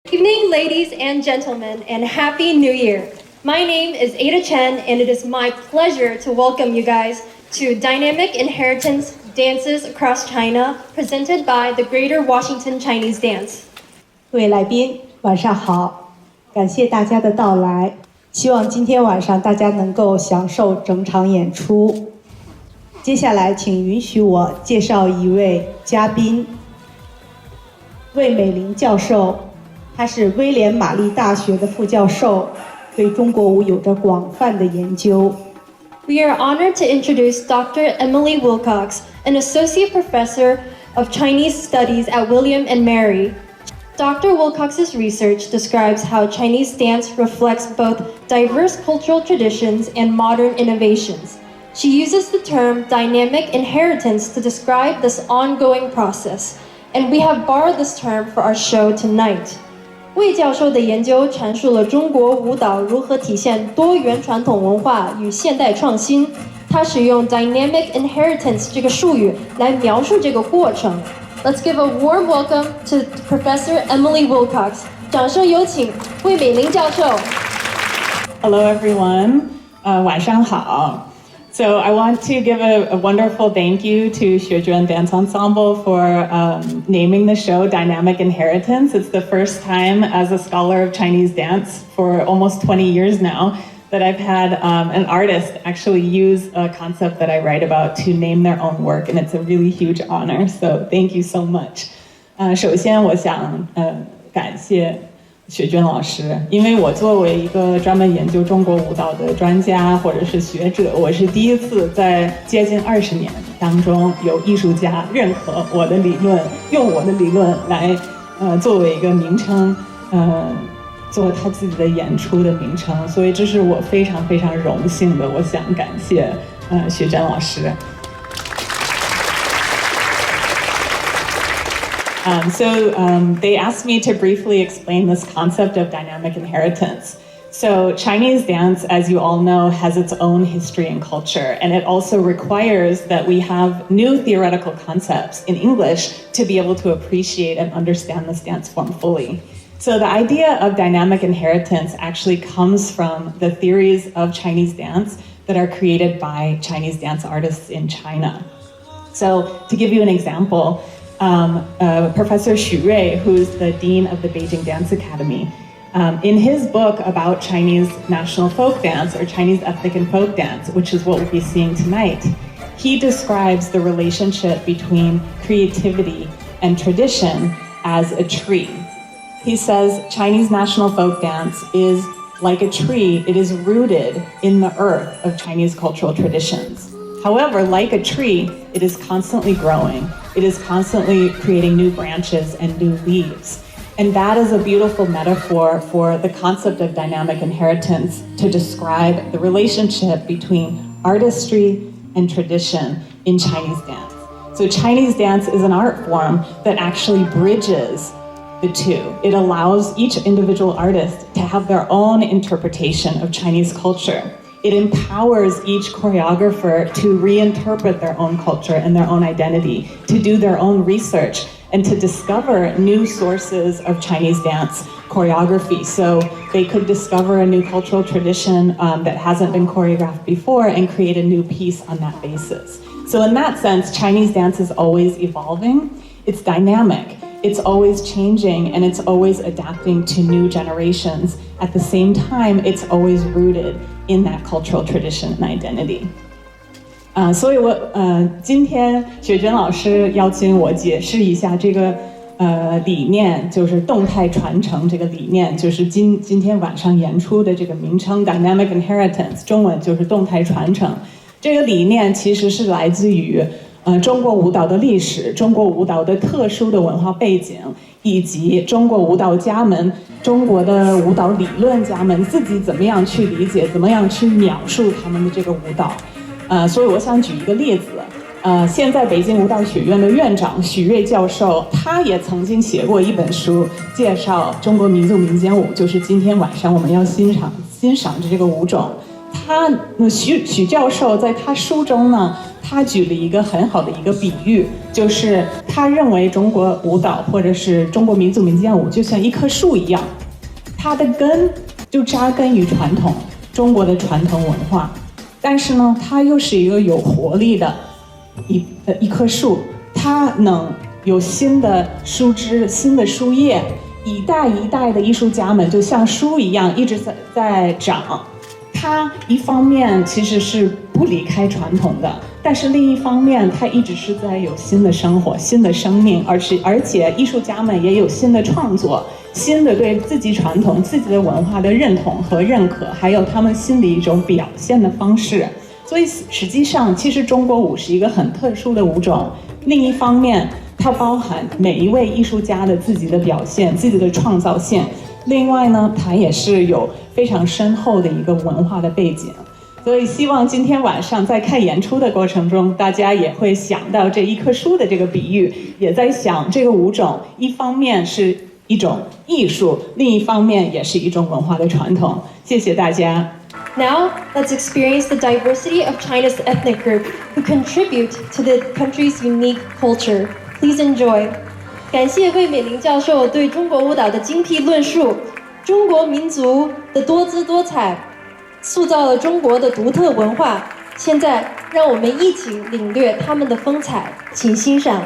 Good evening, ladies and gentlemen, and Happy New Year. My name is Ada Chen, and it is my pleasure to welcome you guys to Dynamic Inheritance Dances Across China, presented by the Greater Washington Chinese Dance. 各位来宾，晚上好，感谢大家的到来，希望今天晚上大家能够享受整场演出。接下来，请允许我介绍一位嘉宾，魏美玲教授。他是威廉玛丽大学的副教授，对中国舞有着广泛的研究。We are honored to introduce Dr. Emily Wilcox, an associate professor of Chinese studies at William and Mary. Dr. Wilcox's research describes how Chinese dance reflects both diverse cultural traditions and modern innovations. She uses the term dynamic inheritance to describe this ongoing process, and we have borrowed this term for our show tonight. 魏教授的研究阐述了中国舞蹈如何体现多元传统文化与现代创新。他使用 dynamic inheritance 这个术语来描述这个过程。Let's give a warm welcome to Professor Emily Wilcox. 掌声有请魏美玲教授。Hello everyone. 晚上好。So I want to give a wonderful thank you to Xuejuan Dance Ensemble for naming the show Dynamic Inheritance. It's the first time as a scholar of Chinese dance for almost 20 years now that I've had an artist actually use a concept that I write about to name their own work, and it's a really huge honor. So thank you so much. 首先我想感谢雪娟老师，因为我作为一个专门研究中国舞蹈的专家或者是学者，我是第一次在接近20年当中有艺术家认可我的理论，用我的理论来作为一个名称，做他自己的演出的名称，所以这是我非常非常荣幸的，我想感谢雪娟老师。They asked me to briefly explain this concept of dynamic inheritance. So Chinese dance, as you all know, has its own history and culture, and it also requires that we have new theoretical concepts in English to be able to appreciate and understand this dance form fully. So the idea of dynamic inheritance actually comes from the theories of Chinese dance that are created by Chinese dance artists in China. So to give you an example, Professor Xu Rui, who's the dean of the Beijing Dance Academy, in his book about Chinese national folk dance or Chinese ethnic and folk dance, which is what we'll be seeing tonight, he describes the relationship between creativity and tradition as a tree. He says Chinese national folk dance is like a tree. It is rooted in the earth of Chinese cultural traditions. However, like a tree, it is constantly growing. It is constantly creating new branches and new leaves. And that is a beautiful metaphor for the concept of dynamic inheritance to describe the relationship between artistry and tradition in Chinese dance. So Chinese dance is an art form that actually bridges the two. It allows each individual artist to have their own interpretation of Chinese culture. It empowers each choreographer to reinterpret their own culture and their own identity, to do their own research, and to discover new sources of Chinese dance choreography. So they could discover a new cultural tradition that hasn't been choreographed before and create a new piece on that basis. So in that sense, Chinese dance is always evolving. It's dynamic. It's always changing, and it's always adapting to new generations. At the same time, it's always rooted in that cultural tradition and identity. 所以今天雪娟老师邀请我解释一下这个理念，就是动态传承这个理念，就是今天晚上演出的这个名称 Dynamic Inheritance， 中文就是动态传承。这个理念其实是来自于中国舞蹈的历史，中国舞蹈的特殊的文化背景，以及中国舞蹈家们、中国的舞蹈理论家们自己怎么样去理解、怎么样去描述他们的这个舞蹈。所以我想举一个例子。现在北京舞蹈学院的院长许瑞教授，他也曾经写过一本书，介绍中国民族民间舞，就是今天晚上我们要欣赏的这个舞种。许教授在他书中呢，他举了一个很好的一个比喻，就是他认为中国舞蹈或者是中国民族民间舞就像一棵树一样，它的根就扎根于传统中国的传统文化，但是呢，它又是一个有活力的一棵树，它能有新的树枝、新的树叶，一代一代的艺术家们就像树一样一直在长。它一方面其实是不离开传统的，但是另一方面，它一直是在有新的生活、新的生命，而且艺术家们也有新的创作、新的对自己传统、自己的文化的认同和认可，还有他们新的一种表现的方式。所以实际上，其实中国舞是一个很特殊的舞种。另一方面，它包含每一位艺术家的自己的表现、自己的创造性。另外呢，它也是有非常深厚的一个文化的背景。所以希望今天晚上在看演出的过程中，大家也会想到这一棵树的这个比喻，也在想这个舞种一方面是一种艺术，另一方面也是一种文化的传统。谢谢大家。Now, let's experience the diversity of China's ethnic group who contribute to the country's unique culture. Please enjoy. 感谢魏美玲教授对中国舞蹈的精辟论述。中国民族的多姿多彩，塑造了中国的独特文化。现在，让我们一起领略他们的风采，请欣赏。